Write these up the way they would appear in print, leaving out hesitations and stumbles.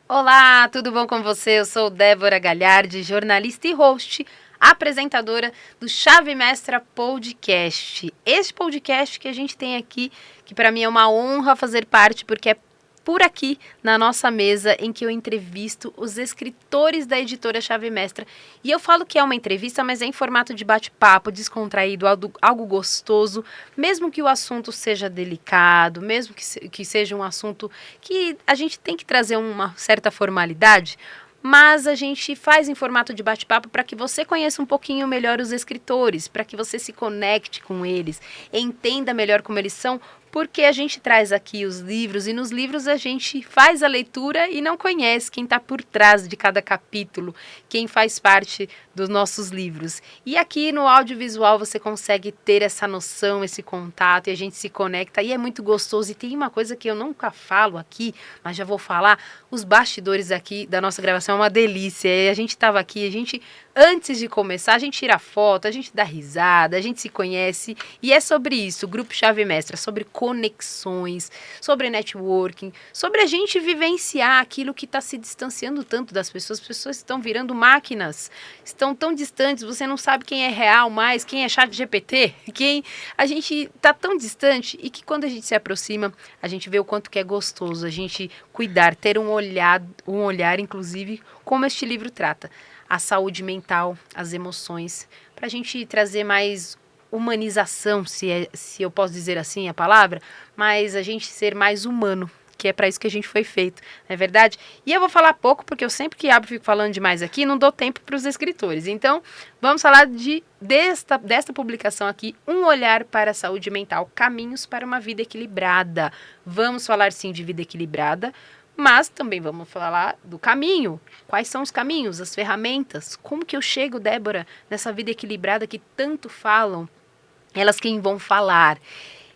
Olá, tudo bom com você? Eu sou Débora Galhardi, jornalista e host, apresentadora do Chave Mestra Podcast. Este podcast que a gente tem aqui, que para mim é uma honra fazer parte, porque é por aqui, na nossa mesa, em que eu entrevisto os escritores da editora Chave Mestra. E eu falo que é uma entrevista, mas é em formato de bate-papo, descontraído, algo gostoso, mesmo que o assunto seja delicado, mesmo que seja um assunto que a gente tem que trazer uma certa formalidade, mas a gente faz em formato de bate-papo para que você conheça um pouquinho melhor os escritores, para que você se conecte com eles, entenda melhor como eles são, porque a gente traz aqui os livros e nos livros a gente faz a leitura e não conhece quem está por trás de cada capítulo, quem faz parte dos nossos livros. E aqui no audiovisual você consegue ter essa noção, esse contato, e a gente se conecta e é muito gostoso. E tem uma coisa que eu nunca falo aqui, mas já vou falar, os bastidores aqui da nossa gravação é uma delícia. E a gente estava aqui, antes de começar, a gente tira foto, a gente dá risada, a gente se conhece, e é sobre isso, o Grupo Chave Mestra, sobre conexões, sobre networking, sobre a gente vivenciar aquilo que está se distanciando tanto das pessoas. As pessoas estão virando máquinas, estão tão distantes, você não sabe quem é real mais, quem é chat GPT, a gente está tão distante, e que quando a gente se aproxima, a gente vê o quanto que é gostoso a gente cuidar, ter um olhar, inclusive, como este livro trata. A saúde mental, as emoções, para a gente trazer mais humanização, se eu posso dizer assim a palavra, mas a gente ser mais humano, que é para isso que a gente foi feito, não é verdade? E eu vou falar pouco, porque eu sempre que abro fico falando demais aqui, não dou tempo para os escritores. Então, vamos falar desta publicação aqui, Um Olhar para a Saúde Mental, Caminhos para uma Vida Equilibrada. Vamos falar sim de vida equilibrada, mas também vamos falar do caminho. Quais são os caminhos, as ferramentas? Como que eu chego, Débora, nessa vida equilibrada que tanto falam? Elas quem vão falar.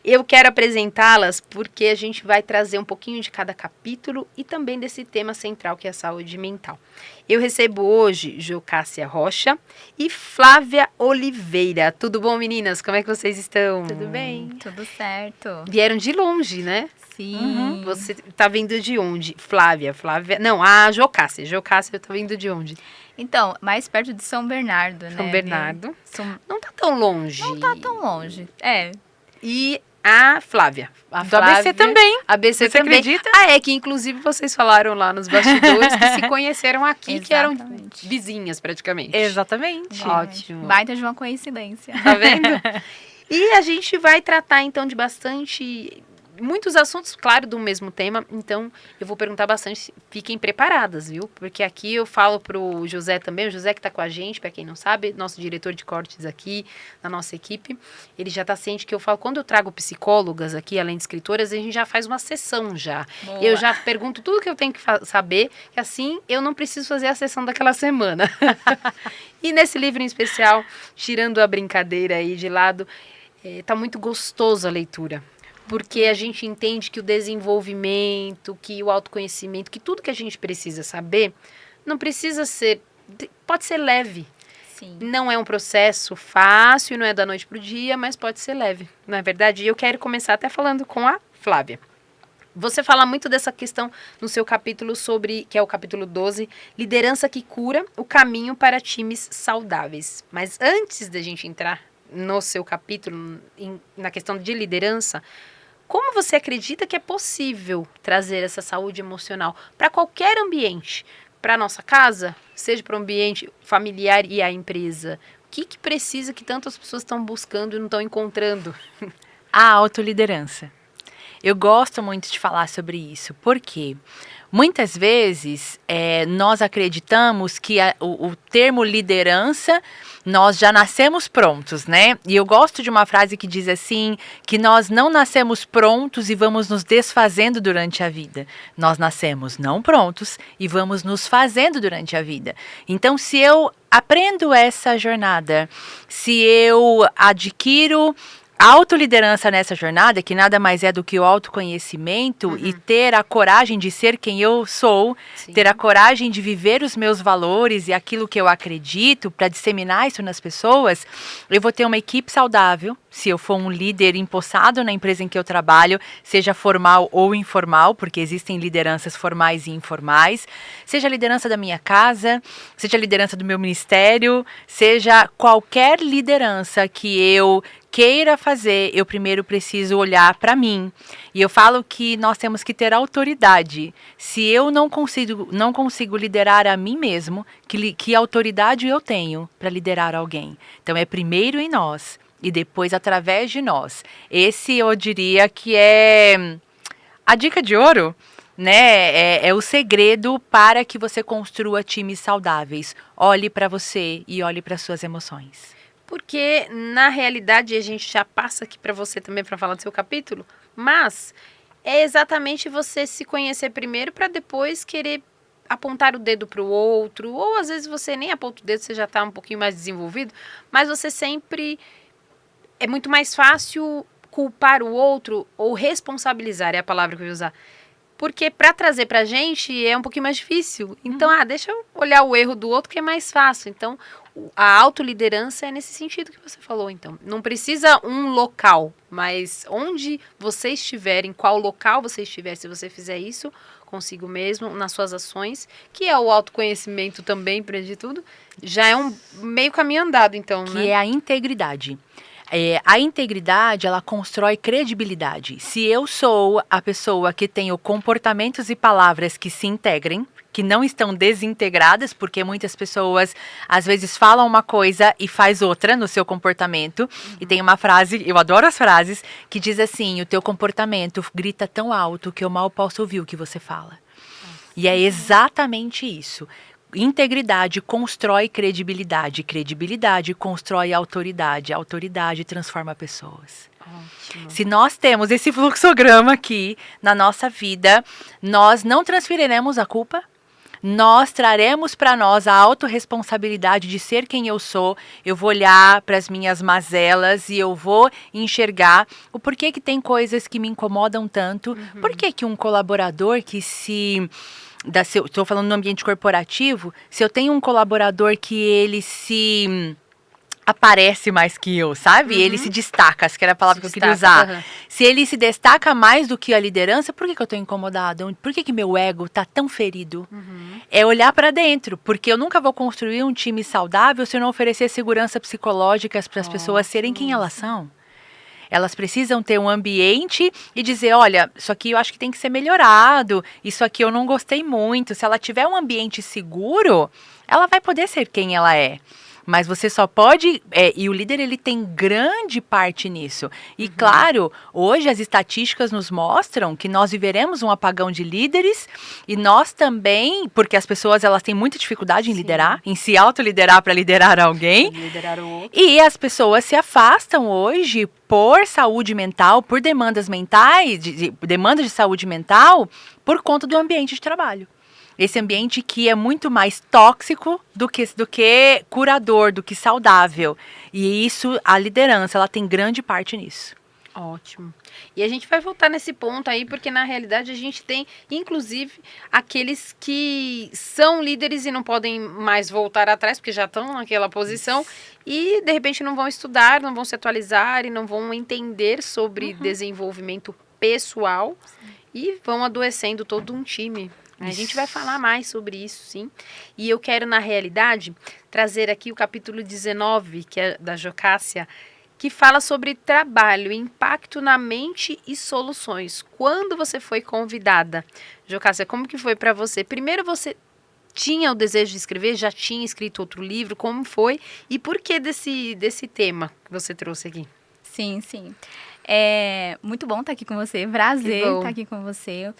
Eu quero apresentá-las porque a gente vai trazer um pouquinho de cada capítulo e também desse tema central que é a saúde mental. Eu recebo hoje Jocássia Rocha e Flávia Oliveira. Tudo bom, meninas? Como é que vocês estão? Tudo bem, tudo certo. Vieram de longe, né? Sim. Você tá vindo de onde? Flávia. Não, a Jocássia. Jocássia tá vindo de onde? Então, mais perto de São Bernardo, né? São Bernardo. Não tá tão longe. Não tá tão longe, é. E a Flávia. Do ABC também. ABC você também. Acredita? É que inclusive vocês falaram lá nos bastidores que se conheceram aqui, que eram vizinhas praticamente. Exatamente. Ótimo. Baita de uma coincidência. Tá vendo? E a gente vai tratar então de muitos assuntos, claro, do mesmo tema, então eu vou perguntar bastante, fiquem preparadas, viu? Porque aqui eu falo pro José também, o José que tá com a gente, para quem não sabe, nosso diretor de cortes aqui, na nossa equipe, ele já tá ciente que eu falo, quando eu trago psicólogas aqui, além de escritoras, a gente já faz uma sessão já. Boa. Eu já pergunto tudo que eu tenho que saber, que assim eu não preciso fazer a sessão daquela semana. E nesse livro em especial, tirando a brincadeira aí de lado, tá muito gostoso a leitura. Porque a gente entende que o desenvolvimento, que o autoconhecimento, que tudo que a gente precisa saber, não precisa ser, pode ser leve. Sim. Não é um processo fácil, não é da noite para o dia, mas pode ser leve, não é verdade? E eu quero começar até falando com a Flávia. Você fala muito dessa questão no seu capítulo que é o capítulo 12, Liderança que Cura, o Caminho para Times Saudáveis. Mas antes da gente entrar no seu capítulo, na questão de liderança, como você acredita que é possível trazer essa saúde emocional para qualquer ambiente? Para a nossa casa, seja para o ambiente familiar e a empresa? O que precisa que tantas pessoas estão buscando e não estão encontrando? A autoliderança. Eu gosto muito de falar sobre isso, porque muitas vezes nós acreditamos que o termo liderança, nós já nascemos prontos, né? E eu gosto de uma frase que diz assim, que nós não nascemos prontos e vamos nos desfazendo durante a vida. Nós nascemos não prontos e vamos nos fazendo durante a vida. Então, se eu aprendo essa jornada, se eu adquiro A autoliderança nessa jornada, que nada mais é do que o autoconhecimento e ter a coragem de ser quem eu sou, Sim. ter a coragem de viver os meus valores e aquilo que eu acredito para disseminar isso nas pessoas, eu vou ter uma equipe saudável, se eu for um líder empossado na empresa em que eu trabalho, seja formal ou informal, porque existem lideranças formais e informais, seja a liderança da minha casa, seja a liderança do meu ministério, seja qualquer liderança que eu queira fazer, eu primeiro preciso olhar para mim. E eu falo que nós temos que ter autoridade. Se eu não consigo liderar a mim mesmo, que autoridade eu tenho para liderar alguém? Então é primeiro em nós e depois através de nós. Esse eu diria que é a dica de ouro, né? É o segredo para que você construa times saudáveis. Olhe para você e olhe para suas emoções. Porque, na realidade, a gente já passa aqui para você também para falar do seu capítulo, mas é exatamente você se conhecer primeiro para depois querer apontar o dedo para o outro, ou às vezes você nem aponta o dedo, você já está um pouquinho mais desenvolvido, mas você sempre... É muito mais fácil culpar o outro ou responsabilizar, é a palavra que eu ia usar. Porque para trazer pra gente é um pouquinho mais difícil. Então, deixa eu olhar o erro do outro que é mais fácil. Então, a autoliderança é nesse sentido que você falou. Então, não precisa um local, mas onde você estiver, em qual local você estiver, se você fizer isso consigo mesmo, nas suas ações, que é o autoconhecimento também, para de tudo, já é um meio caminho andado, então, né? Que é a integridade. A integridade, ela constrói credibilidade. Se eu sou a pessoa que tenho comportamentos e palavras que se integrem, que não estão desintegradas, porque muitas pessoas às vezes falam uma coisa e faz outra no seu comportamento. E tem uma frase, eu adoro as frases, que diz assim: o teu comportamento grita tão alto que eu mal posso ouvir o que você fala. E é exatamente isso. Integridade constrói credibilidade, credibilidade constrói autoridade, autoridade transforma pessoas. Ótimo. Se nós temos esse fluxograma aqui na nossa vida, nós não transferiremos a culpa, nós traremos para nós a autorresponsabilidade de ser quem eu sou. Eu vou olhar para as minhas mazelas e eu vou enxergar o porquê que tem coisas que me incomodam tanto, por que um colaborador que estou falando no ambiente corporativo, se eu tenho um colaborador que ele se aparece mais que eu, sabe? Ele se destaca, acho que era a palavra que eu queria usar. Se ele se destaca mais do que a liderança, por que eu estou incomodada? Por que meu ego está tão ferido? É olhar para dentro, porque eu nunca vou construir um time saudável se eu não oferecer segurança psicológica para as pessoas serem quem elas são. Elas precisam ter um ambiente e dizer, olha, isso aqui eu acho que tem que ser melhorado, isso aqui eu não gostei muito. Se ela tiver um ambiente seguro, ela vai poder ser quem ela é. Mas você só pode... e o líder, ele tem grande parte nisso. E, claro, hoje as estatísticas nos mostram que nós viveremos um apagão de líderes e nós também, porque as pessoas, elas têm muita dificuldade em liderar, em se autoliderar para liderar alguém. Liderar o outro. E as pessoas se afastam hoje por saúde mental, por demandas mentais, demandas de saúde mental, por conta do ambiente de trabalho. Esse ambiente que é muito mais tóxico do que curador, do que saudável. E isso, a liderança, ela tem grande parte nisso. Ótimo. E a gente vai voltar nesse ponto aí, porque na realidade a gente tem, inclusive, aqueles que são líderes e não podem mais voltar atrás, porque já estão naquela posição, e de repente não vão estudar, não vão se atualizar e não vão entender sobre desenvolvimento pessoal e vão adoecendo todo um time. A gente vai falar mais sobre isso, sim. E eu quero, na realidade, trazer aqui o capítulo 19, que é da Jocássia, que fala sobre trabalho, impacto na mente e soluções. Quando você foi convidada? Jocássia, como que foi para você? Primeiro, você tinha o desejo de escrever? Já tinha escrito outro livro? Como foi? E por que desse tema que você trouxe aqui? Sim, sim. É muito bom estar aqui com você, prazer estar aqui com você.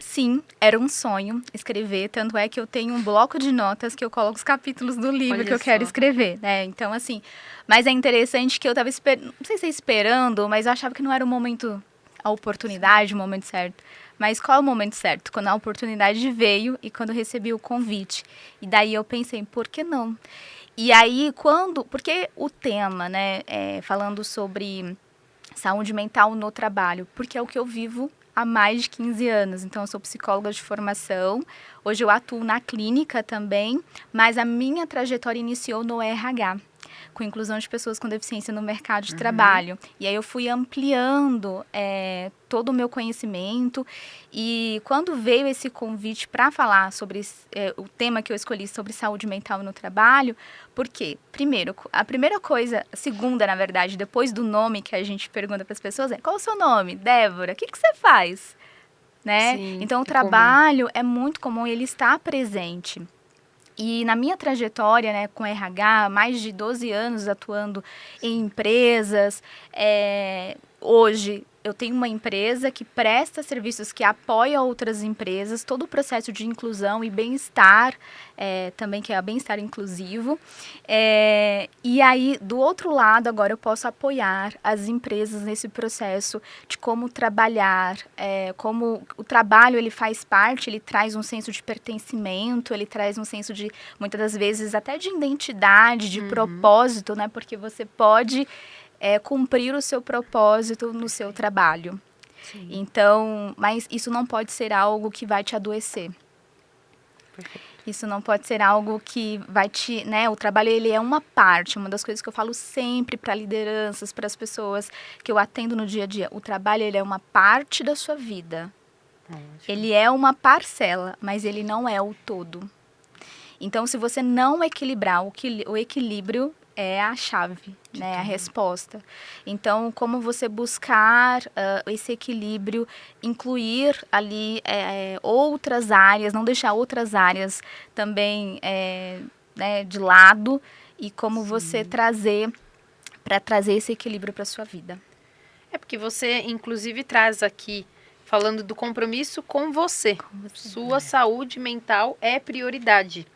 Sim, era um sonho escrever, tanto é que eu tenho um bloco de notas que eu coloco os capítulos do livro que eu quero escrever, né? Então, assim, mas é interessante que eu estava esperando, não sei se é esperando, mas eu achava que não era o momento, a oportunidade, o momento certo. Mas qual é o momento certo? Quando a oportunidade veio e quando eu recebi o convite. E daí eu pensei, por que não? E aí, porque o tema, né, falando sobre saúde mental no trabalho, porque é o que eu vivo há mais de 15 anos. Então, eu sou psicóloga de formação, hoje eu atuo na clínica também, mas a minha trajetória iniciou no RH, com inclusão de pessoas com deficiência no mercado de trabalho. E aí eu fui ampliando todo o meu conhecimento, e quando veio esse convite para falar sobre o tema que eu escolhi sobre saúde mental no trabalho, porque, primeiro, a segunda, na verdade, depois do nome que a gente pergunta para as pessoas é: qual o seu nome? Débora, o que você faz? Né? Sim, então, o trabalho é muito comum, ele está presente. E na minha trajetória, né, com RH, mais de 12 anos atuando em empresas, hoje eu tenho uma empresa que presta serviços, que apoia outras empresas, todo o processo de inclusão e bem-estar, também, que é o bem-estar inclusivo. E aí, do outro lado, agora eu posso apoiar as empresas nesse processo de como trabalhar, como o trabalho ele faz parte, ele traz um senso de pertencimento, ele traz um senso de, muitas das vezes, até de identidade, de propósito, né? Porque você pode cumprir o seu propósito no seu trabalho. Sim. Então, mas isso não pode ser algo que vai te adoecer. Perfeito. Isso não pode ser algo que vai te, né? O trabalho, ele é uma parte, uma das coisas que eu falo sempre para lideranças, para as pessoas que eu atendo no dia a dia. O trabalho, ele é uma parte da sua vida. Ele é uma parcela, mas ele não é o todo. Então, se você não equilibrar, o equilíbrio é a chave, né, a resposta. Então, como você buscar esse equilíbrio, incluir ali outras áreas, não deixar outras áreas também né, de lado, e como você trazer esse equilíbrio para a sua vida. É porque você, inclusive, traz aqui, falando do compromisso com você. Sua saúde mental é prioridade.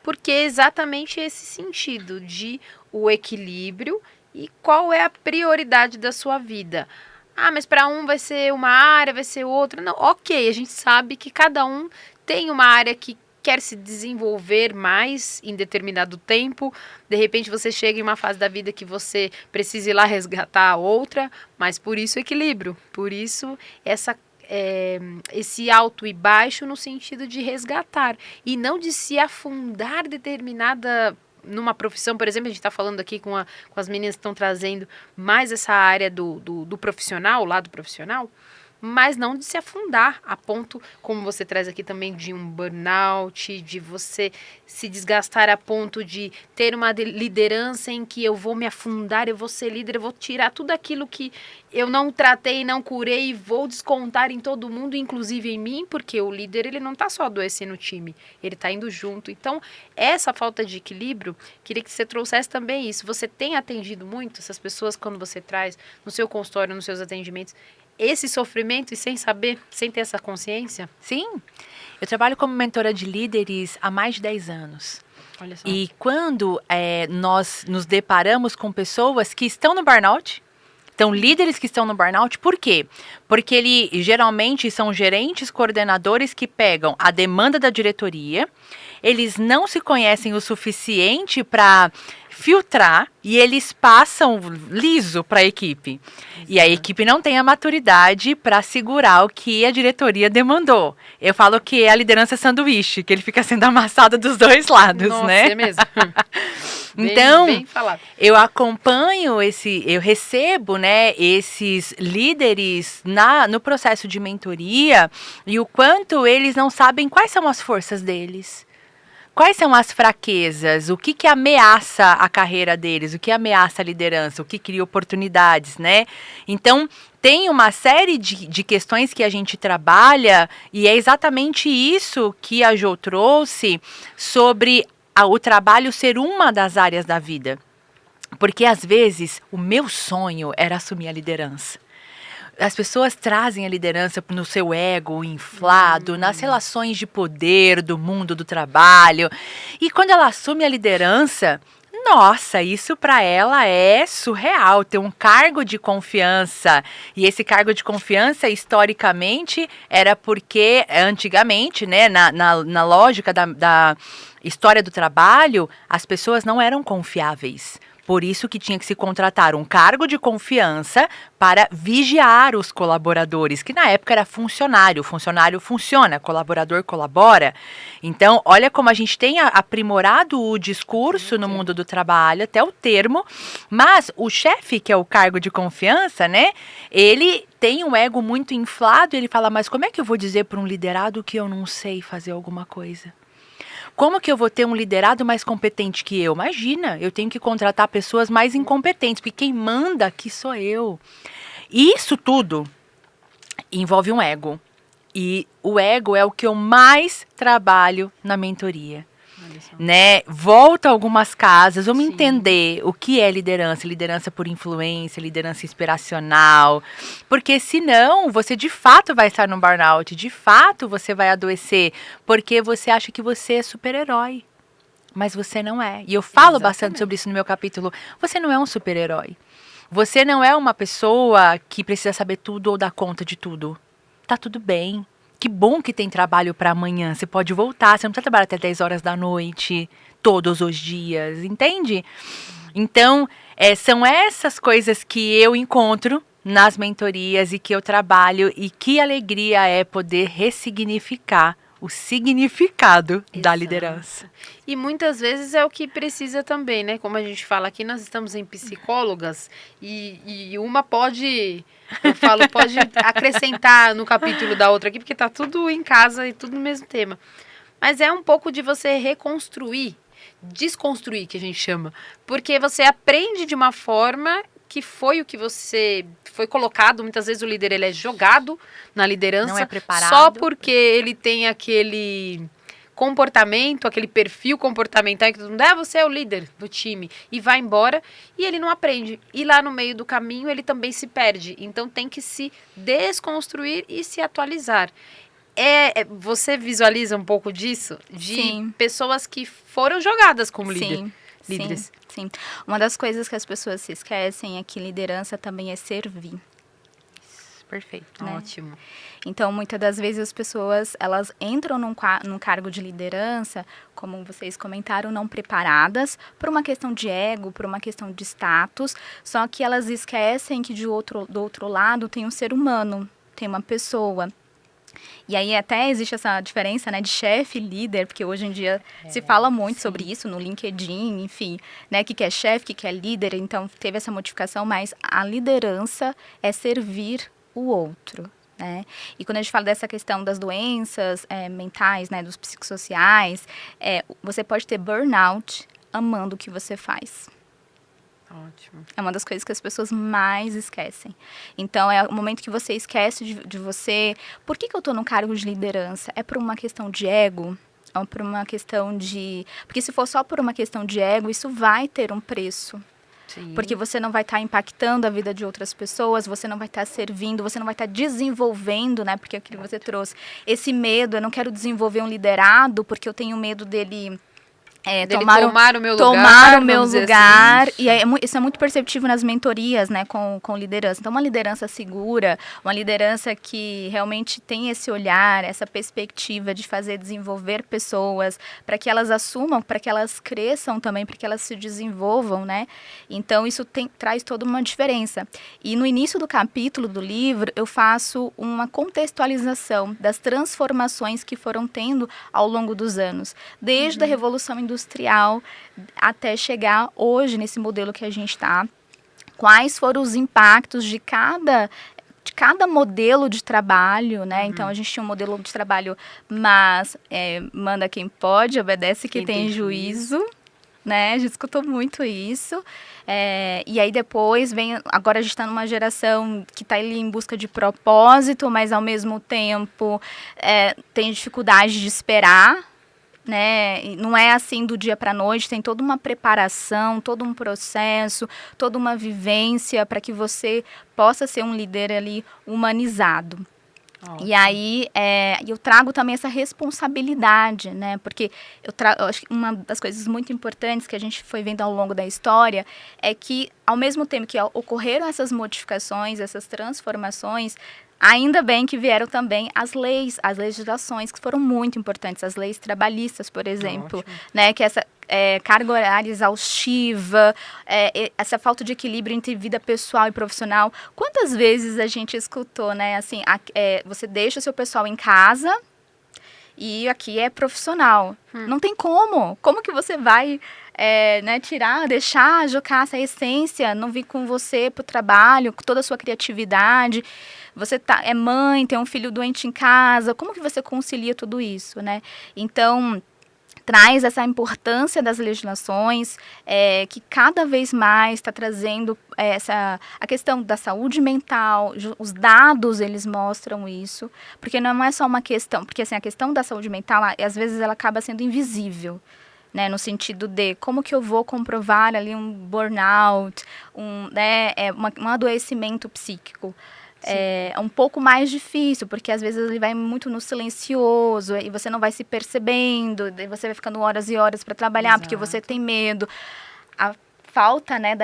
Porque é exatamente esse sentido de o equilíbrio e qual é a prioridade da sua vida. Ah, mas para um vai ser uma área, vai ser outra. Não, ok, a gente sabe que cada um tem uma área que quer se desenvolver mais em determinado tempo. De repente você chega em uma fase da vida que você precisa ir lá resgatar a outra, mas por isso equilíbrio, por isso esse alto e baixo no sentido de resgatar e não de se afundar numa profissão. Por exemplo, a gente está falando aqui com as meninas que estão trazendo mais essa área do profissional, o lado profissional, mas não de se afundar a ponto, como você traz aqui também, de um burnout, de você se desgastar a ponto de ter uma liderança em que eu vou me afundar, eu vou ser líder, eu vou tirar tudo aquilo que eu não tratei, não curei e vou descontar em todo mundo, inclusive em mim, porque o líder, ele não está só adoecendo o time, ele está indo junto. Então, essa falta de equilíbrio, queria que você trouxesse também isso. Você tem atendido muito essas pessoas quando você traz no seu consultório, nos seus atendimentos, esse sofrimento e sem saber, sem ter essa consciência? Sim, eu trabalho como mentora de líderes há mais de 10 anos. Olha só. E quando nós nos deparamos com pessoas que estão no burnout, então líderes que estão no burnout, por quê? Porque geralmente são gerentes, coordenadores que pegam a demanda da diretoria, eles não se conhecem o suficiente para filtrar e eles passam liso para a equipe. Exato. E a equipe não tem a maturidade para segurar o que a diretoria demandou. Eu falo que é a liderança sanduíche, que ele fica sendo amassado dos dois lados, nossa, né? É mesmo. Então, bem falado. Eu acompanho eu recebo, né, esses líderes no processo de mentoria e o quanto eles não sabem quais são as forças deles. Quais são as fraquezas? O que ameaça a carreira deles? O que ameaça a liderança? O que cria oportunidades, né? Então, tem uma série de questões que a gente trabalha e é exatamente isso que a Jo trouxe sobre o trabalho ser uma das áreas da vida. Porque, às vezes, o meu sonho era assumir a liderança. As pessoas trazem a liderança no seu ego inflado, nas relações de poder do mundo do trabalho. E quando ela assume a liderança, nossa, isso para ela é surreal, ter um cargo de confiança. E esse cargo de confiança, historicamente, era porque, antigamente, né, na lógica da história do trabalho, as pessoas não eram confiáveis. Por isso que tinha que se contratar um cargo de confiança para vigiar os colaboradores, que na época era funcionário. O funcionário funciona, colaborador colabora. Então, olha como a gente tem aprimorado o discurso no mundo do trabalho, até o termo, mas o chefe, que é o cargo de confiança, né, ele tem um ego muito inflado, ele fala, mas como é que eu vou dizer para um liderado que eu não sei fazer alguma coisa? Como que eu vou ter um liderado mais competente que eu? Imagina, eu tenho que contratar pessoas mais incompetentes, porque quem manda aqui sou eu. E isso tudo envolve um ego. E o ego é o que eu mais trabalho na mentoria. Né? Volta a algumas casas, vamos entender o que é liderança. Liderança por influência, liderança inspiracional. Porque senão você de fato vai estar num burnout, de fato você vai adoecer, porque você acha que você é super-herói. Mas você não é. E eu falo bastante sobre isso no meu capítulo. Você não é um super-herói. Você não é uma pessoa que precisa saber tudo ou dar conta de tudo. Tá tudo bem. Que bom que tem trabalho para amanhã. Você pode voltar, você não precisa trabalhar até 10 horas da noite, todos os dias, entende? Então, são essas coisas que eu encontro nas mentorias e que eu trabalho, e que alegria é poder ressignificar o significado da liderança. E muitas vezes é o que precisa também, né? Como a gente fala aqui, nós estamos em psicólogas e uma pode acrescentar no capítulo da outra aqui, porque tá tudo em casa e tudo no mesmo tema. Mas é um pouco de você reconstruir, desconstruir, que a gente chama. Porque você aprende de uma forma que foi o que você foi colocado. Muitas vezes o líder ele é jogado na liderança, não é preparado, só porque ele tem aquele comportamento, aquele perfil comportamental que todo mundo, você é o líder do time, e vai embora, e ele não aprende. E lá no meio do caminho ele também se perde. Então tem que se desconstruir e se atualizar. Você visualiza um pouco disso? De pessoas que foram jogadas como líderes. Sim. Uma das coisas que as pessoas se esquecem é que liderança também é servir. Perfeito. Né? Ótimo. Então, muitas das vezes as pessoas, elas entram num cargo de liderança, como vocês comentaram, não preparadas, por uma questão de ego, por uma questão de status, só que elas esquecem que do outro lado tem um ser humano, tem uma pessoa. E aí até existe essa diferença, né, de chefe e líder, porque hoje em dia se fala muito sobre isso no LinkedIn, enfim, né, que é chefe, que é líder, então teve essa modificação, mas a liderança é servir o outro, né? E quando a gente fala dessa questão das doenças mentais, né, dos psicossociais, você pode ter burnout amando o que você faz. Ótimo. É uma das coisas que as pessoas mais esquecem. Então, é o momento que você esquece de você. Por que eu estou num cargo de liderança? É por uma questão de ego? Ou por uma questão de... Porque se for só por uma questão de ego, isso vai ter um preço. Sim. Porque você não vai estar impactando a vida de outras pessoas, você não vai estar servindo, você não vai estar desenvolvendo, né? Porque é aquilo que você trouxe. Esse medo, eu não quero desenvolver um liderado porque eu tenho medo dele... tomar o meu lugar, assim. E isso é muito perceptível nas mentorias, né, com liderança. Então, uma liderança segura, uma liderança que realmente tem esse olhar, essa perspectiva de fazer desenvolver pessoas, para que elas assumam, para que elas cresçam também, para que elas se desenvolvam, né? Então, isso traz toda uma diferença. E no início do capítulo do livro, eu faço uma contextualização das transformações que foram tendo ao longo dos anos, desde a Revolução Industrial até chegar hoje nesse modelo que a gente está. Quais foram os impactos de cada modelo de trabalho, né? Então, a gente tinha um modelo de trabalho, mas manda quem pode, obedece quem tem juízo, né? A gente escutou muito isso. E aí depois agora a gente está numa geração que está ali em busca de propósito, mas ao mesmo tempo tem dificuldade de esperar, né? Não é assim do dia para a noite, tem toda uma preparação, todo um processo, toda uma vivência para que você possa ser um líder ali humanizado. Ótimo. E aí eu trago também essa responsabilidade, né? Porque eu acho que uma das coisas muito importantes que a gente foi vendo ao longo da história é que, ao mesmo tempo que ocorreram essas modificações, essas transformações, Ainda bem que vieram também as legislações que foram muito importantes, as leis trabalhistas, por exemplo, né, que essa carga horária exaustiva, essa falta de equilíbrio entre vida pessoal e profissional. Quantas vezes a gente escutou, né, assim, você deixa o seu pessoal em casa e aqui é profissional. Não tem como. Como que você vai jocar essa essência, não vir com você pro trabalho, com toda a sua criatividade? Você é mãe, tem um filho doente em casa, como que você concilia tudo isso, né? Então, traz essa importância das legislações, que cada vez mais está trazendo a questão da saúde mental, os dados, eles mostram isso, porque não é só uma questão, porque assim, a questão da saúde mental, às vezes ela acaba sendo invisível, né, no sentido de como que eu vou comprovar ali um burnout, um adoecimento psíquico. É um pouco mais difícil, porque às vezes ele vai muito no silencioso e você não vai se percebendo, e você vai ficando horas e horas para trabalhar. Exato. Porque você tem medo. A falta, né,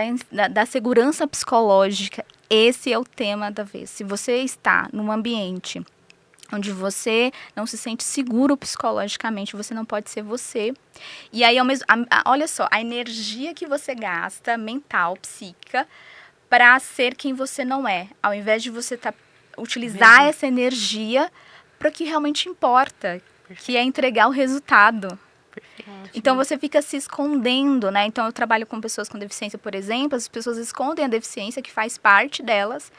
da segurança psicológica, esse é o tema da vez. Se você está num ambiente onde você não se sente seguro psicologicamente, você não pode ser você. E aí, olha só, a energia que você gasta, mental, psíquica, para ser quem você não é, ao invés de você utilizar essa energia para o que realmente importa, que é entregar o resultado. Perfeito. Então você fica se escondendo, né? Então eu trabalho com pessoas com deficiência, por exemplo, as pessoas escondem a deficiência que faz parte delas,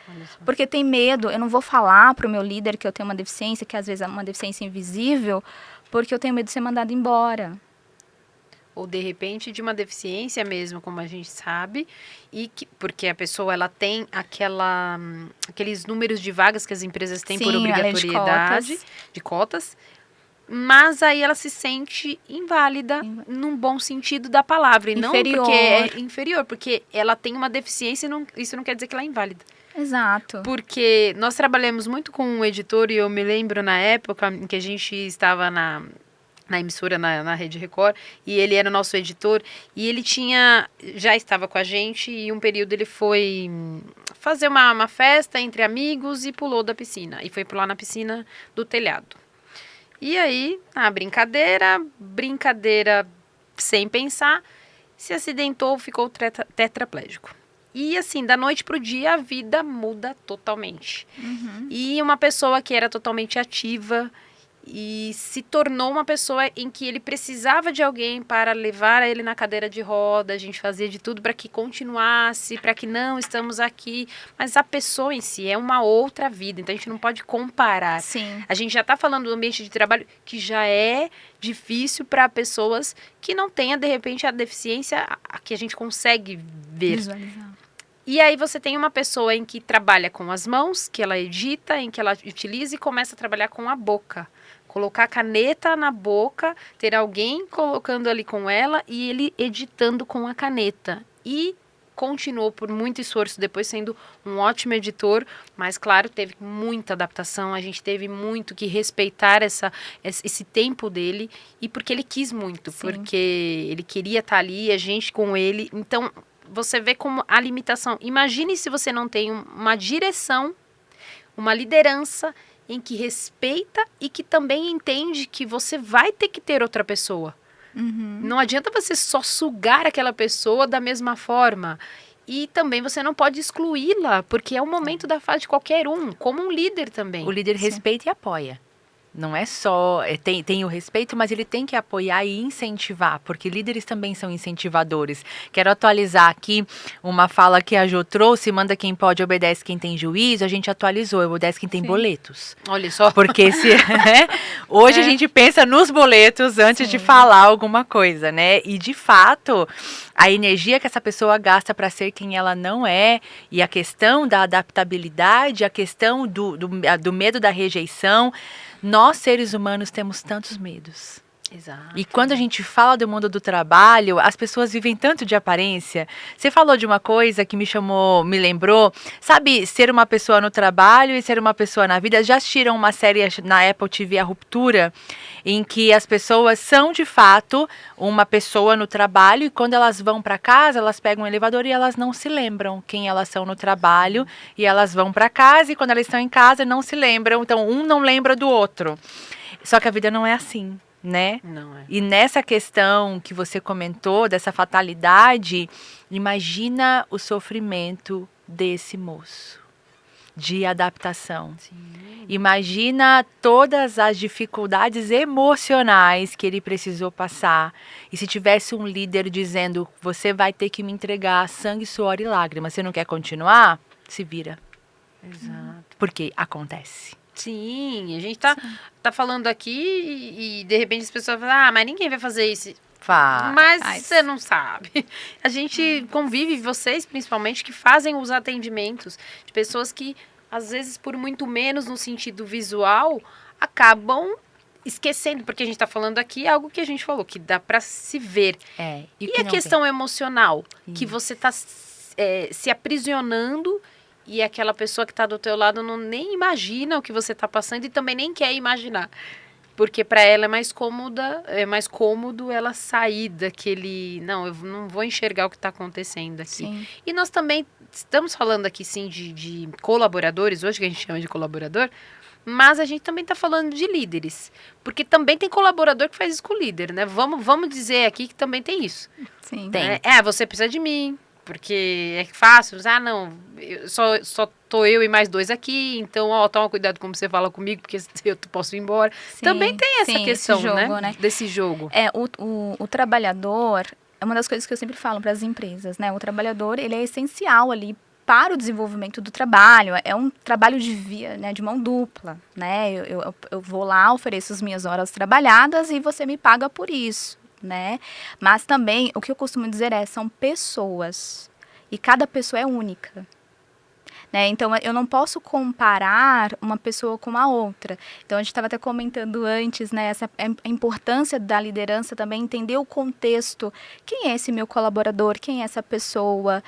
porque tem medo. Eu não vou falar para o meu líder que eu tenho uma deficiência, que às vezes é uma deficiência invisível, porque eu tenho medo de ser mandada embora. Ou de repente de uma deficiência mesmo, como a gente sabe, porque a pessoa ela tem aqueles números de vagas que as empresas têm. Sim, por obrigatoriedade de cotas, mas aí ela se sente inválida num bom sentido da palavra, e inferior. Não porque é inferior, porque ela tem uma deficiência e isso não quer dizer que ela é inválida. Exato. Porque nós trabalhamos muito com um editor, e eu me lembro na época em que a gente estava na emissora, na Rede Record, e ele era o nosso editor, e ele já estava com a gente, e um período ele foi fazer uma festa entre amigos e pulou da piscina, e foi pular na piscina do telhado. E aí, brincadeira sem pensar, se acidentou, ficou tetraplégico. E assim, da noite pro dia, a vida muda totalmente. Uhum. E uma pessoa que era totalmente ativa e se tornou uma pessoa em que ele precisava de alguém para levar ele na cadeira de roda. A gente fazia de tudo para que continuasse, para que não estamos aqui. Mas a pessoa em si é uma outra vida, então a gente não pode comparar. Sim. A gente já está falando do ambiente de trabalho que já é difícil para pessoas que não tenham, de repente, a deficiência que a gente consegue ver. Visualizar. E aí você tem uma pessoa em que trabalha com as mãos, que ela edita, em que ela utiliza e começa a trabalhar com a boca. Colocar a caneta na boca, ter alguém colocando ali com ela e ele editando com a caneta. E continuou por muito esforço, depois sendo um ótimo editor, mas claro, teve muita adaptação, a gente teve muito que respeitar esse tempo dele, e porque ele quis muito. Sim. Porque ele queria estar ali, a gente com ele. Então, você vê como a limitação. Imagine se você não tem uma direção, uma liderança em que respeita e que também entende que você vai ter que ter outra pessoa. Uhum. Não adianta você só sugar aquela pessoa da mesma forma. E também você não pode excluí-la, porque é o momento da fase de qualquer um, como um líder também. O líder respeita e apoia. Não é só, tem o respeito, mas ele tem que apoiar e incentivar, porque líderes também são incentivadores. Quero atualizar aqui uma fala que a Jo trouxe: manda quem pode, obedece quem tem juízo. A gente atualizou, obedece quem tem boletos. Olha só. Porque hoje a gente pensa nos boletos antes de falar alguma coisa, né? E de fato, a energia que essa pessoa gasta para ser quem ela não é, e a questão da adaptabilidade, a questão do medo da rejeição. Nós, seres humanos, temos tantos medos. Exato. E quando a gente fala do mundo do trabalho, as pessoas vivem tanto de aparência. Você falou de uma coisa que me lembrou, sabe, ser uma pessoa no trabalho e ser uma pessoa na vida. Já assistiram uma série na Apple TV, A Ruptura, em que as pessoas são de fato uma pessoa no trabalho e quando elas vão para casa, elas pegam um elevador e elas não se lembram quem elas são no trabalho e elas vão para casa e quando elas estão em casa não se lembram. Então um não lembra do outro. Só que a vida não é assim. Né? Não é. E nessa questão que você comentou, dessa fatalidade, imagina o sofrimento desse moço de adaptação. Sim. Imagina todas as dificuldades emocionais que ele precisou passar. E se tivesse um líder dizendo, você vai ter que me entregar sangue, suor e lágrimas, você não quer continuar? Se vira. Exato. Porque acontece. Sim, a gente tá falando aqui e de repente as pessoas falam, mas ninguém vai fazer isso. Mas você não sabe. A gente convive, vocês principalmente, que fazem os atendimentos de pessoas que, às vezes, por muito menos no sentido visual, acabam esquecendo, porque a gente tá falando aqui algo que a gente falou, que dá pra se ver. E a questão emocional, que você tá se aprisionando e aquela pessoa que está do teu lado nem imagina o que você está passando e também nem quer imaginar. Porque para ela é mais cômodo ela sair daquele... Não, eu não vou enxergar o que está acontecendo aqui. Sim. E nós também estamos falando aqui, sim, de colaboradores, hoje que a gente chama de colaborador, mas a gente também está falando de líderes. Porque também tem colaborador que faz isso com o líder, né? Vamos dizer aqui que também tem isso. Sim. Tem. Você precisa de mim. Porque é fácil, não, só tô eu e mais 2 aqui, então, toma cuidado como você fala comigo, porque eu posso ir embora. Sim, também tem essa questão, jogo, né? Desse jogo. O trabalhador, é uma das coisas que eu sempre falo para as empresas, né? O trabalhador, ele é essencial ali para o desenvolvimento do trabalho, é um trabalho de mão dupla, né? Eu vou lá, ofereço as minhas horas trabalhadas e você me paga por isso. Né? Mas também, o que eu costumo dizer são pessoas. E cada pessoa é única. Né? Então, eu não posso comparar uma pessoa com a outra. Então, a gente estava até comentando antes, né, a importância da liderança também, entender o contexto. Quem é esse meu colaborador? Quem é essa pessoa?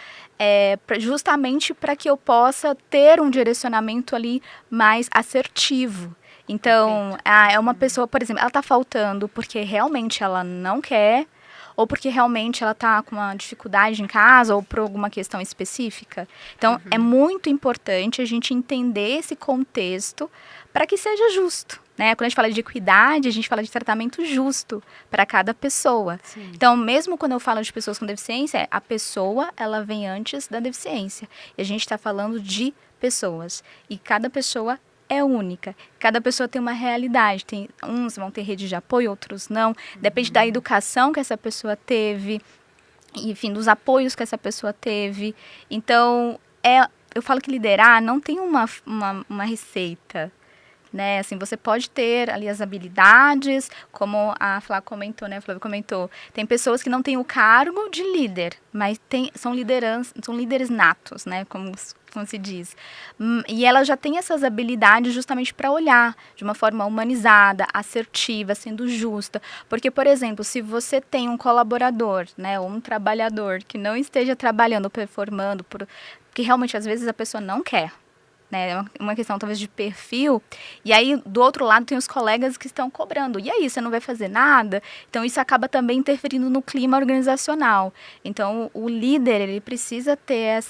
Justamente para que eu possa ter um direcionamento ali mais assertivo. Então, é uma pessoa, por exemplo, ela está faltando porque realmente ela não quer, ou porque realmente ela está com uma dificuldade em casa, ou por alguma questão específica. Então, é muito importante a gente entender esse contexto para que seja justo. Né? Quando a gente fala de equidade, a gente fala de tratamento justo para cada pessoa. Sim. Então, mesmo quando eu falo de pessoas com deficiência, a pessoa, ela vem antes da deficiência. E a gente está falando de pessoas. E cada pessoa é única. Cada pessoa tem uma realidade. Uns vão ter rede de apoio, outros não. Depende da educação que essa pessoa teve, enfim, dos apoios que essa pessoa teve. Então, eu falo que liderar não tem uma receita. Né? Assim, você pode ter ali as habilidades, como a Flávia comentou, né? A Flávia comentou. Tem pessoas que não têm o cargo de líder, mas são líderes natos, né? Como se diz. E ela já tem essas habilidades justamente para olhar de uma forma humanizada, assertiva, sendo justa. Porque, por exemplo, se você tem um colaborador, né, ou um trabalhador que não esteja trabalhando, performando, porque realmente às vezes a pessoa não quer. Né, é uma questão talvez de perfil, e aí do outro lado tem os colegas que estão cobrando, e aí você não vai fazer nada, então isso acaba também interferindo no clima organizacional. Então o líder, ele precisa ter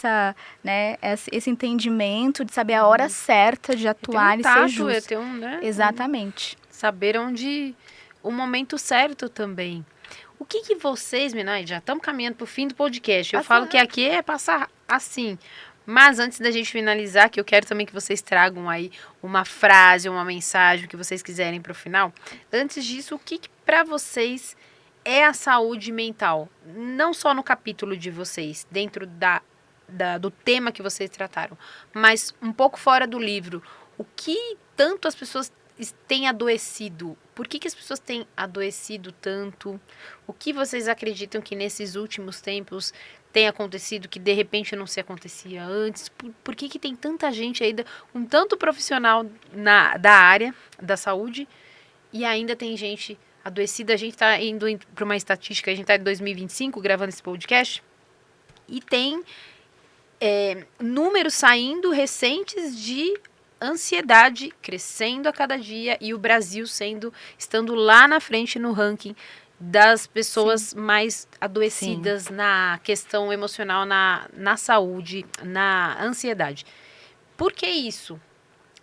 esse entendimento de saber a hora certa de atuar e ser justo. Exatamente. Saber o momento certo também. O que vocês, meninas, já estamos caminhando para o fim do podcast, eu falo que aqui é passar assim. Mas antes da gente finalizar, que eu quero também que vocês tragam aí uma frase, uma mensagem, o que vocês quiserem para o final. Antes disso, o que para vocês é a saúde mental? Não só no capítulo de vocês, dentro do tema que vocês trataram, mas um pouco fora do livro. O que tanto as pessoas têm adoecido? Por que as pessoas têm adoecido tanto? O que vocês acreditam que nesses últimos tempos tem acontecido que de repente não se acontecia antes? Por que tem tanta gente ainda, tanto profissional da área da saúde, e ainda tem gente adoecida. A gente está indo para uma estatística, a gente está em 2025 gravando esse podcast, e tem números saindo recentes de ansiedade crescendo a cada dia, e o Brasil estando lá na frente no ranking das pessoas mais adoecidas na questão emocional, na saúde, na ansiedade. Por que isso?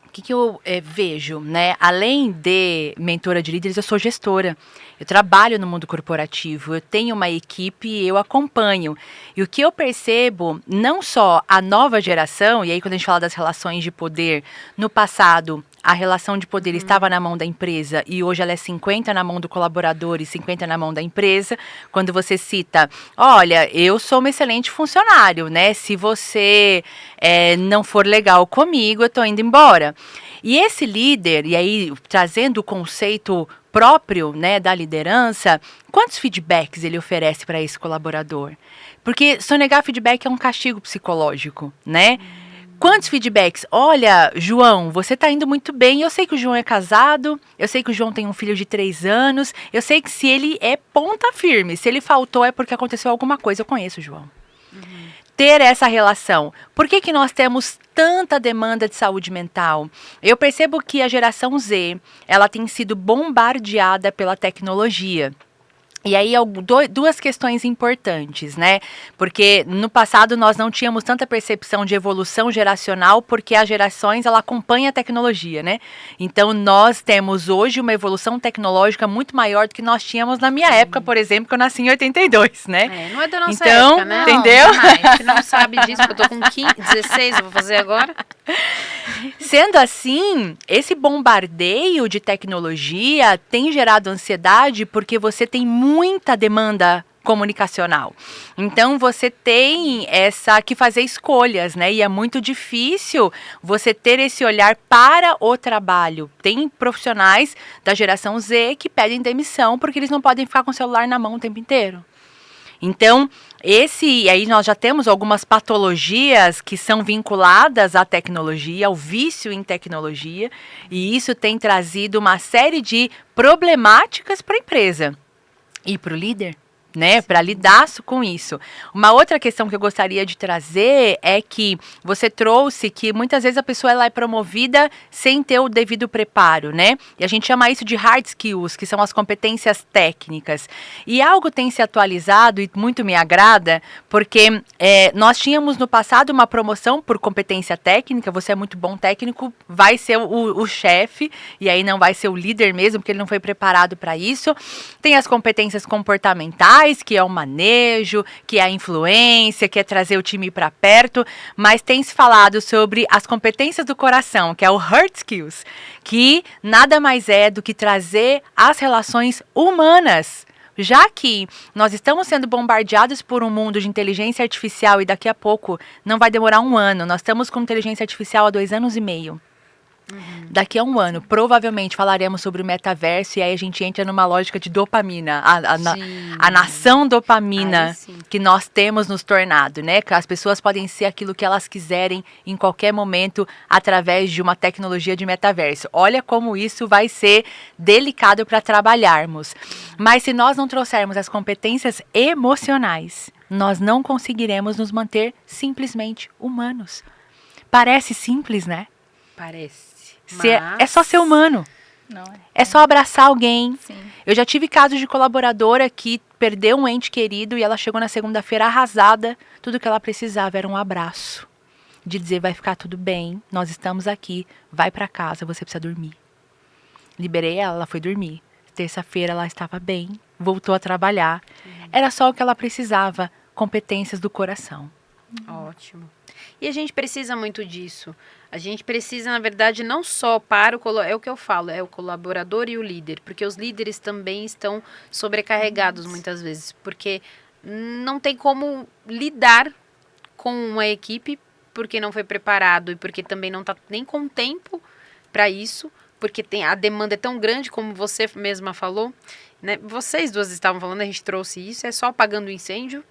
O que eu vejo, né? Além de mentora de líderes, eu sou gestora. Eu trabalho no mundo corporativo, eu tenho uma equipe e eu acompanho. E o que eu percebo, não só a nova geração, e aí quando a gente fala das relações de poder, no passado a relação de poder estava na mão da empresa e hoje ela é 50 na mão do colaborador e 50 na mão da empresa. Quando você cita, olha, eu sou um excelente funcionário, né? Se você não for legal comigo, eu tô indo embora. E esse líder, e aí trazendo o conceito próprio, né, da liderança, quantos feedbacks ele oferece para esse colaborador? Porque sonegar feedback é um castigo psicológico, né? Quantos feedbacks? Olha, João, você está indo muito bem. Eu sei que o João é casado, eu sei que o João tem um filho de 3 anos, eu sei que se ele é ponta firme, se ele faltou é porque aconteceu alguma coisa. Eu conheço o João. Ter essa relação. Por que nós temos tanta demanda de saúde mental? Eu percebo que a geração Z, ela tem sido bombardeada pela tecnologia. E aí, duas questões importantes, né? Porque no passado nós não tínhamos tanta percepção de evolução geracional, porque as gerações, ela acompanha a tecnologia, né? Então, nós temos hoje uma evolução tecnológica muito maior do que nós tínhamos na minha época, por exemplo, que eu nasci em 82, né? Não é da nossa então, época, né? Entendeu? Você não sabe disso, porque eu tô com 16, eu vou fazer agora. Sendo assim, esse bombardeio de tecnologia tem gerado ansiedade porque você tem muita demanda comunicacional. Então, você tem que fazer escolhas, né? E é muito difícil você ter esse olhar para o trabalho. Tem profissionais da geração Z que pedem demissão porque eles não podem ficar com o celular na mão o tempo inteiro. Então, aí nós já temos algumas patologias que são vinculadas à tecnologia, ao vício em tecnologia, e isso tem trazido uma série de problemáticas para a empresa e para o líder, né, para lidar com isso. Uma outra questão que eu gostaria de trazer é que você trouxe que muitas vezes a pessoa ela é promovida sem ter o devido preparo, né? E a gente chama isso de hard skills, que são as competências técnicas. E algo tem se atualizado e muito me agrada, porque nós tínhamos no passado uma promoção por competência técnica, você é muito bom técnico, vai ser o chefe, e aí não vai ser o líder mesmo, porque ele não foi preparado para isso. Tem as competências comportamentais, que é o manejo, que é a influência, que é trazer o time para perto, mas tem se falado sobre as competências do coração, que é o hard skills, que nada mais é do que trazer as relações humanas. Já que nós estamos sendo bombardeados por um mundo de inteligência artificial e daqui a pouco, não vai demorar 1 ano, nós estamos com inteligência artificial há 2 anos e meio. Daqui a 1 ano, provavelmente falaremos sobre o metaverso e aí a gente entra numa lógica de dopamina, a nação dopamina que nós temos nos tornado, né? Que as pessoas podem ser aquilo que elas quiserem em qualquer momento através de uma tecnologia de metaverso. Olha como isso vai ser delicado para trabalharmos. Mas se nós não trouxermos as competências emocionais, nós não conseguiremos nos manter simplesmente humanos. Parece simples, né? Parece. É só ser humano. Não é só abraçar alguém. Sim. Eu já tive casos de colaboradora que perdeu um ente querido e ela chegou na segunda-feira arrasada. Tudo que ela precisava era um abraço. De dizer, vai ficar tudo bem, nós estamos aqui, vai para casa, você precisa dormir. Liberei ela foi dormir. Terça-feira ela estava bem, voltou a trabalhar. Era só o que ela precisava, competências do coração. Ótimo. E a gente precisa muito disso. A gente precisa, na verdade, não só para é o que eu falo, é o colaborador e o líder, porque os líderes também estão sobrecarregados muitas vezes, porque não tem como lidar com uma equipe porque não foi preparado e porque também não está nem com tempo para isso, porque a demanda é tão grande, como você mesma falou, né? Vocês duas estavam falando, a gente trouxe isso, é só apagando o incêndio.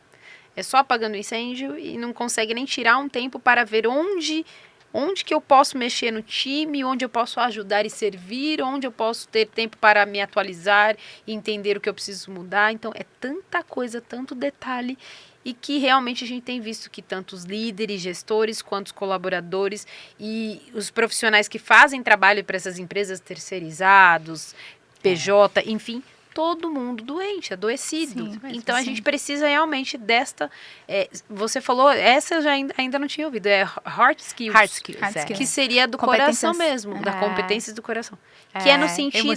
É só apagando o incêndio e não consegue nem tirar um tempo para ver onde onde que eu posso mexer no time, onde eu posso ajudar e servir, onde eu posso ter tempo para me atualizar e entender o que eu preciso mudar. Então, é tanta coisa, tanto detalhe, e que realmente a gente tem visto que tanto os líderes, gestores, quanto os colaboradores e os profissionais que fazem trabalho para essas empresas terceirizados, PJ, enfim, todo mundo doente, adoecido. Sim, então, a gente precisa realmente desta... você falou, essa eu já ainda não tinha ouvido, hard skills. Hard skills, Que seria do coração mesmo, da competências do coração. Que é no sentido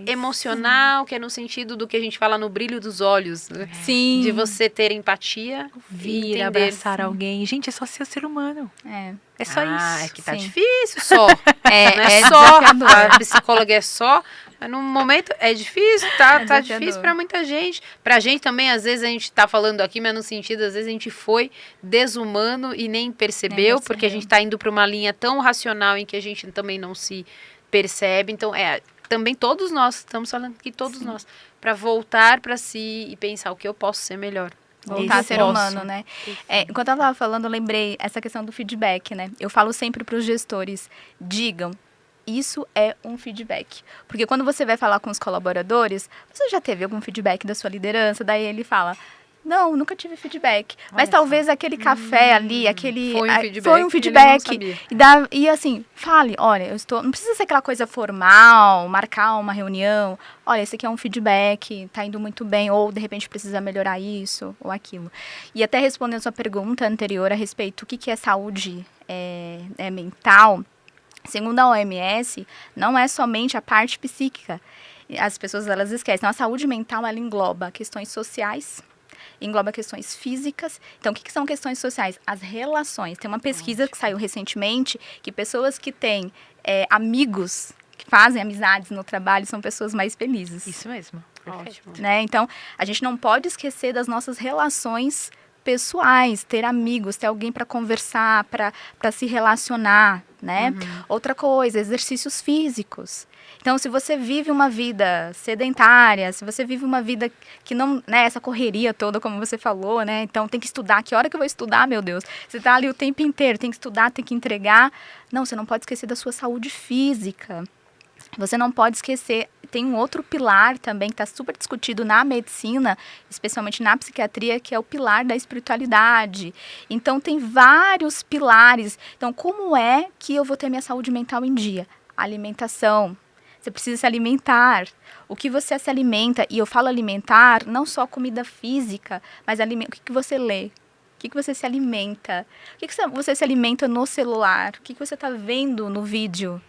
emocional, que é no sentido do que a gente fala no brilho dos olhos. Sim. De você ter empatia, vir, abraçar alguém. Gente, é só ser ser humano. É só isso. É que tá difícil só. Não é só. A psicóloga é só. Mas no momento é difícil, tá difícil para muita gente. Pra gente também, às vezes a gente tá falando aqui, mas no sentido, às vezes a gente foi desumano e nem percebeu. Porque a gente tá indo para uma linha tão racional em que a gente também não se percebe. Então, também todos nós, estamos falando aqui todos nós, para voltar para si e pensar o que eu posso ser melhor. Voltar a ser humano, né? Enquanto ela estava falando, eu lembrei essa questão do feedback, né? Eu falo sempre para os gestores, digam, isso é um feedback. Porque quando você vai falar com os colaboradores, você já teve algum feedback da sua liderança? Daí ele fala, não, nunca tive feedback. Mas talvez aquele café ali, foi um feedback. E assim, fale, olha, não precisa ser aquela coisa formal, marcar uma reunião. Olha, esse aqui é um feedback, tá indo muito bem, ou de repente precisa melhorar isso ou aquilo. E até respondendo a sua pergunta anterior a respeito do que é saúde mental, segundo a OMS, não é somente a parte psíquica. As pessoas, elas esquecem. Então, a saúde mental, ela engloba questões sociais, engloba questões físicas. Então, o que são questões sociais? As relações. Tem uma pesquisa que saiu recentemente que pessoas que têm amigos, que fazem amizades no trabalho, são pessoas mais felizes. Isso mesmo. Ótimo. Né? Então, a gente não pode esquecer das nossas relações pessoais, ter amigos, ter alguém para conversar, para se relacionar, né? Outra coisa, exercícios físicos. Então, se você vive uma vida sedentária, se você vive uma vida que não, né, essa correria toda, como você falou, né? Então, tem que estudar. Que hora que eu vou estudar, meu Deus? Você tá ali o tempo inteiro, tem que estudar, tem que entregar. Não, você não pode esquecer da sua saúde física. Você não pode esquecer, tem um outro pilar também que está super discutido na medicina, especialmente na psiquiatria, que é o pilar da espiritualidade. Então, tem vários pilares. Então, como é que eu vou ter minha saúde mental em dia? Alimentação. Você precisa se alimentar. O que você se alimenta, e eu falo alimentar, não só comida física, mas o que você lê? O que você se alimenta? O que você se alimenta no celular? O que você está vendo no vídeo?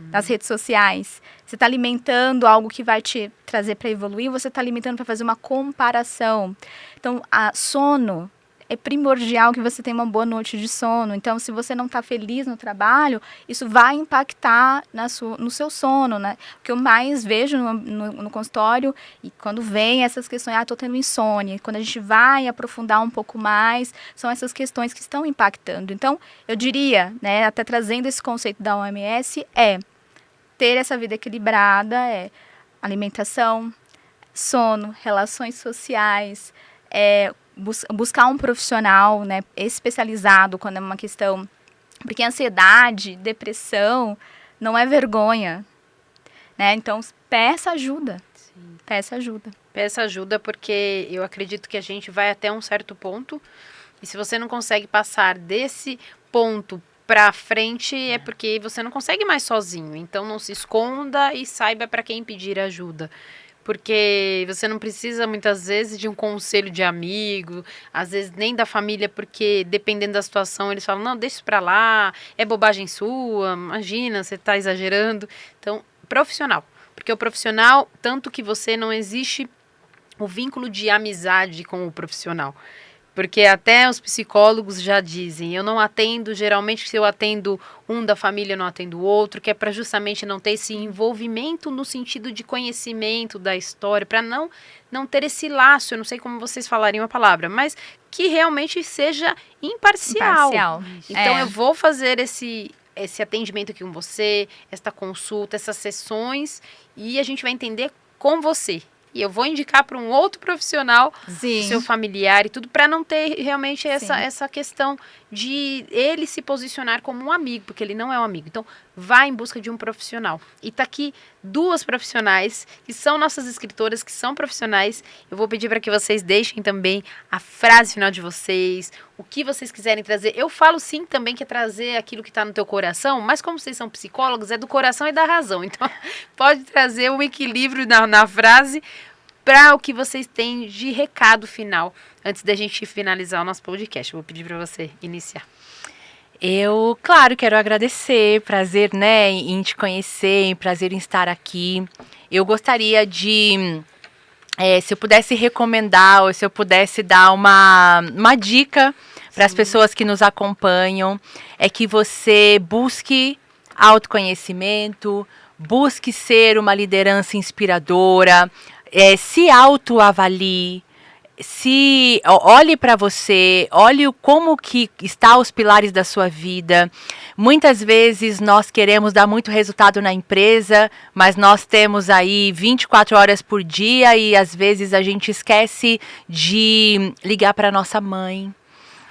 Nas redes sociais. Você está alimentando algo que vai te trazer para evoluir, ou você está alimentando para fazer uma comparação. Então, sono é primordial que você tenha uma boa noite de sono. Então, se você não está feliz no trabalho, isso vai impactar no seu sono, né? O que eu mais vejo no consultório, e quando vem essas questões, estou tendo insônia. Quando a gente vai aprofundar um pouco mais, são essas questões que estão impactando. Então, eu diria, né, até trazendo esse conceito da OMS, ter essa vida equilibrada, alimentação, sono, relações sociais, buscar um profissional, né, especializado quando é uma questão... Porque ansiedade, depressão, não é vergonha, né? Então, peça ajuda. Sim. Peça ajuda. Peça ajuda porque eu acredito que a gente vai até um certo ponto e se você não consegue passar desse ponto para frente é porque você não consegue mais sozinho. Então, não se esconda e saiba para quem pedir ajuda. Porque você não precisa, muitas vezes, de um conselho de amigo, às vezes nem da família, porque dependendo da situação, eles falam, não, deixa isso pra lá, é bobagem sua, imagina, você tá exagerando. Então, profissional. Porque o profissional, tanto que você não existe o vínculo de amizade com o profissional. Porque até os psicólogos já dizem, eu não atendo, geralmente se eu atendo um da família, eu não atendo o outro, que é para justamente não ter esse envolvimento no sentido de conhecimento da história, para não ter esse laço, eu não sei como vocês falariam a palavra, mas que realmente seja imparcial. Então eu vou fazer esse atendimento aqui com você, esta consulta, essas sessões, e a gente vai entender com você. e eu vou indicar para um outro profissional, Sim. seu familiar e tudo, para não ter realmente essa questão de ele se posicionar como um amigo, porque ele não é um amigo. Então, vá em busca de um profissional. E tá aqui 2 profissionais, que são nossas escritoras, que são profissionais. Eu vou pedir para que vocês deixem também a frase final de vocês, o que vocês quiserem trazer. Eu falo sim também que é trazer aquilo que está no teu coração, mas como vocês são psicólogos, é do coração e da razão. Então, pode trazer um equilíbrio na frase para o que vocês têm de recado final, antes da gente finalizar o nosso podcast. Eu vou pedir para você iniciar. Eu, claro, quero agradecer, prazer, né, em te conhecer, prazer em estar aqui. Eu gostaria de, se eu pudesse recomendar, ou se eu pudesse dar uma dica para as pessoas que nos acompanham, é que você busque autoconhecimento, busque ser uma liderança inspiradora, se autoavalie, olhe para você, olhe como que está os pilares da sua vida. Muitas vezes nós queremos dar muito resultado na empresa, mas nós temos aí 24 horas por dia e às vezes a gente esquece de ligar para nossa mãe.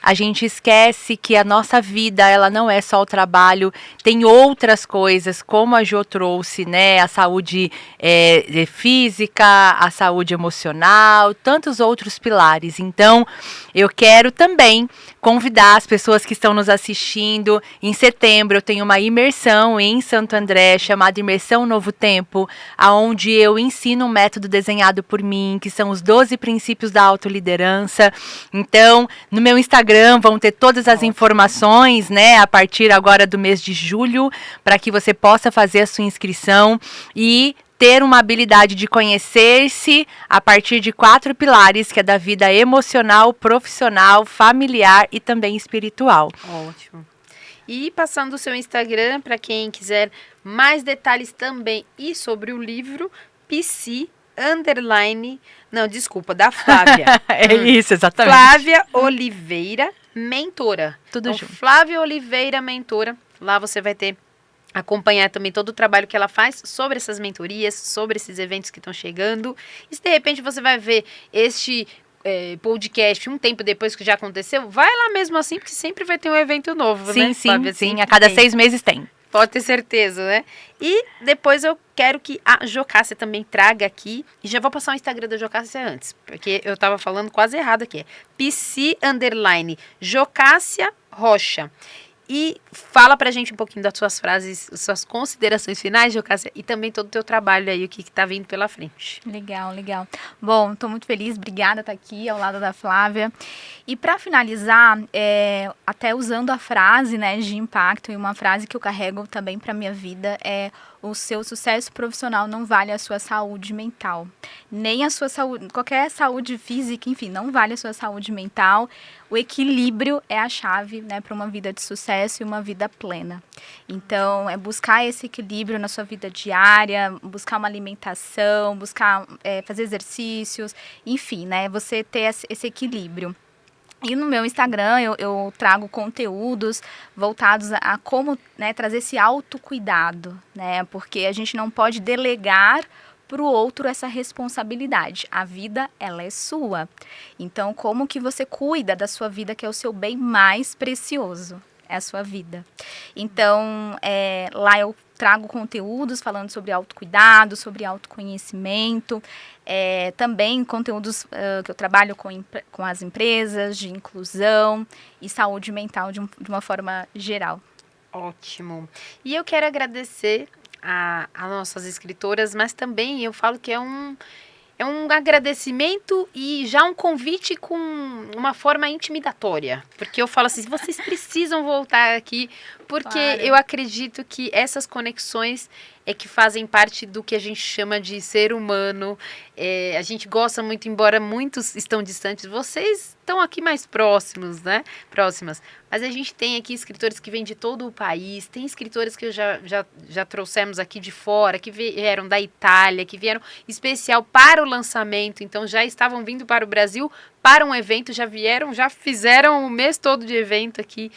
A gente esquece que a nossa vida, ela não é só o trabalho, tem outras coisas, como a Jo trouxe, né? A saúde física, a saúde emocional, tantos outros pilares. Então, eu quero também convidar as pessoas que estão nos assistindo. Em setembro, eu tenho uma imersão em Santo André, chamada Imersão Novo Tempo, onde eu ensino um método desenhado por mim, que são os 12 princípios da autoliderança. Então, no meu Instagram, vão ter todas as informações, né, a partir agora do mês de julho, para que você possa fazer a sua inscrição e ter uma habilidade de conhecer-se a partir de 4 pilares, que é da vida emocional, profissional, familiar e também espiritual. Ótimo. E passando o seu Instagram, para quem quiser mais detalhes também e sobre o livro, PC _ não, desculpa, da Flávia. É isso, exatamente. Flávia Oliveira, mentora. Tudo então, junto. Flávia Oliveira, mentora. Lá você vai acompanhar também todo o trabalho que ela faz sobre essas mentorias, sobre esses eventos que estão chegando. E se de repente você vai ver este podcast um tempo depois que já aconteceu, vai lá mesmo assim, porque sempre vai ter um evento novo, sim, né? Sim, Flávia? sim, a cada 6 meses tem. Pode ter certeza, né? E depois eu quero que a Jocássia também traga aqui. E já vou passar o Instagram da Jocássia antes, porque eu tava falando quase errado aqui. PC _ Jocássia Rocha. E fala pra gente um pouquinho das suas frases, suas considerações finais, Jocássia, e também todo o teu trabalho aí, o que tá vindo pela frente. Legal, legal. Bom, tô muito feliz, obrigada por estar aqui ao lado da Flávia. E para finalizar, até usando a frase, né, de impacto, e uma frase que eu carrego também para minha vida é: o seu sucesso profissional não vale a sua saúde mental. Nem a sua saúde, qualquer saúde física, enfim, não vale a sua saúde mental. O equilíbrio é a chave, né, para uma vida de sucesso e uma vida plena. Então, é buscar esse equilíbrio na sua vida diária, buscar uma alimentação, buscar fazer exercícios, enfim, né, você ter esse equilíbrio. E no meu Instagram eu trago conteúdos voltados a como, né, trazer esse autocuidado, né? Porque a gente não pode delegar para o outro essa responsabilidade. A vida, ela é sua. Então, como que você cuida da sua vida, que é o seu bem mais precioso? É a sua vida. Então, lá eu trago conteúdos falando sobre autocuidado, sobre autoconhecimento, também conteúdos que eu trabalho com as empresas, de inclusão e saúde mental de uma forma geral. Ótimo. E eu quero agradecer a nossas escritoras, mas também eu falo que é um agradecimento e já um convite com uma forma intimidatória. Porque eu falo assim, vocês precisam voltar aqui, porque eu acredito que essas conexões é que fazem parte do que a gente chama de ser humano. A gente gosta muito, embora muitos estão distantes, vocês estão aqui mais próximos, né? Próximas. Mas a gente tem aqui escritores que vêm de todo o país, tem escritores que já trouxemos aqui de fora, que vieram da Itália, que vieram especial para o lançamento, então já estavam vindo para o Brasil para um evento, já fizeram o mês todo de evento aqui.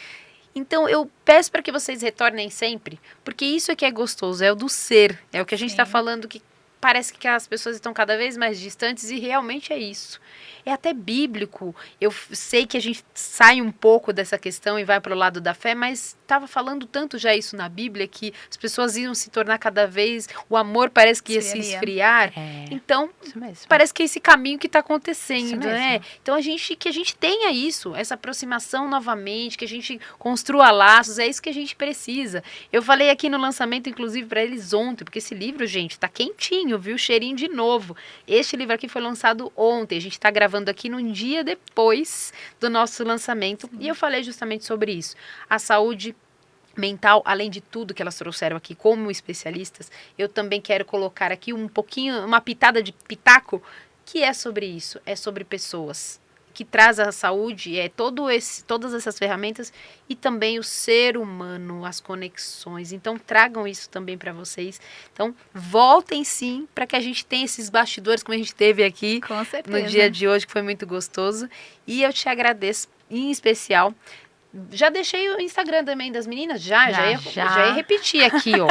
Então, eu peço para que vocês retornem sempre, porque isso é que é gostoso, é o do ser, é o que a gente está falando, que parece que as pessoas estão cada vez mais distantes e realmente é isso. É até bíblico. Eu sei que a gente sai um pouco dessa questão e vai para o lado da fé, mas estava falando tanto já isso na Bíblia que as pessoas iam se tornar cada vez, o amor parece que ia se esfriar. Então, parece que é esse caminho que está acontecendo, né? Então, que a gente tenha isso, essa aproximação novamente, que a gente construa laços, é isso que a gente precisa. Eu falei aqui no lançamento, inclusive, para eles ontem, porque esse livro, gente, tá quentinho, viu? Cheirinho de novo. Este livro aqui foi lançado ontem, a gente está gravando aqui num dia depois do nosso lançamento. E eu falei justamente sobre isso. A saúde mental, além de tudo que elas trouxeram aqui como especialistas, eu também quero colocar aqui um pouquinho, uma pitada de pitaco, que é sobre isso, é sobre pessoas. Que traz a saúde, todas essas ferramentas e também o ser humano, as conexões. Então, tragam isso também para vocês. Então, voltem sim, para que a gente tenha esses bastidores, como a gente teve aqui no dia de hoje, que foi muito gostoso. E eu te agradeço, em especial. Já deixei o Instagram também das meninas? Já ia repetir aqui, ó.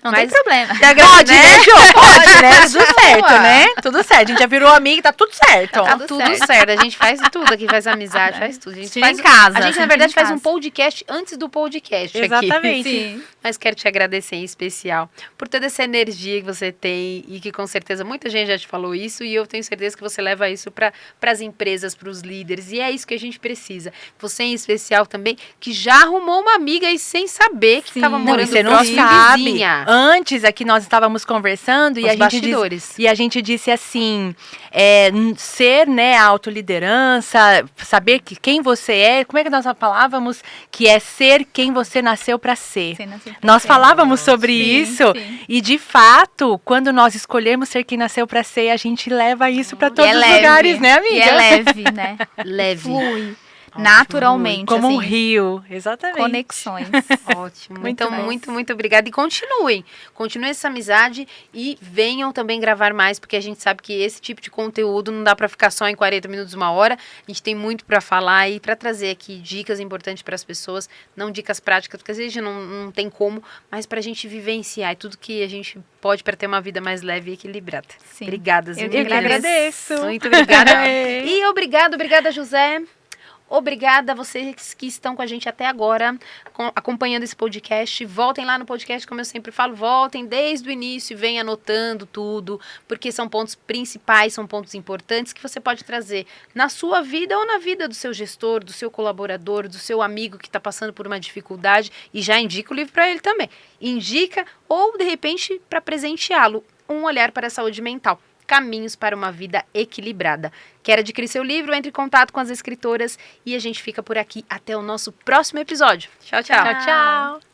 Não tem problema. Pode, né, Jô? Pode, né? Tudo certo, né? Tudo certo. A gente já virou amiga, tá tudo certo. Tá tudo certo. A gente faz tudo aqui, faz amizade, faz tudo. A gente faz em casa. A gente, na verdade, faz um podcast antes do podcast aqui. Exatamente. Sim. Mas quero te agradecer em especial por toda essa energia que você tem e que com certeza muita gente já te falou isso e eu tenho certeza que você leva isso para as empresas, para os líderes e é isso que a gente precisa. Você em especial também, que já arrumou uma amiga e sem saber que estava morando próximo vizinha. Antes aqui nós estávamos conversando e a gente disse assim, ser, né, a autoliderança, saber quem você é, como é que nós falávamos? Que é ser quem você nasceu para ser. Nós falávamos sobre isso e de fato, quando nós escolhemos ser quem nasceu para ser, a gente leva isso para todos os lugares, né, amiga? E é leve, né? Leve. Flui. Naturalmente. Como assim, um rio, exatamente. Conexões. Ótimo. Então, muito obrigada. E continuem essa amizade e venham também gravar mais, porque a gente sabe que esse tipo de conteúdo não dá para ficar só em 40 minutos, 1 hora. A gente tem muito para falar e para trazer aqui dicas importantes para as pessoas, não dicas práticas, porque às vezes não tem como, mas para a gente vivenciar e tudo que a gente pode para ter uma vida mais leve e equilibrada. Sim. Obrigada, Eu que agradeço. Muito obrigada. E obrigada, José. Obrigada a vocês que estão com a gente até agora, acompanhando esse podcast. Voltem lá no podcast, como eu sempre falo, voltem desde o início e venham anotando tudo, porque são pontos principais, são pontos importantes que você pode trazer na sua vida ou na vida do seu gestor, do seu colaborador, do seu amigo que está passando por uma dificuldade e já indica o livro para ele também. Indica ou, de repente, para presenteá-lo, um olhar para a saúde mental. Caminhos para uma vida equilibrada. Quer adquirir seu livro? Entre em contato com as escritoras e a gente fica por aqui até o nosso próximo episódio. Tchau, tchau. Tchau, tchau.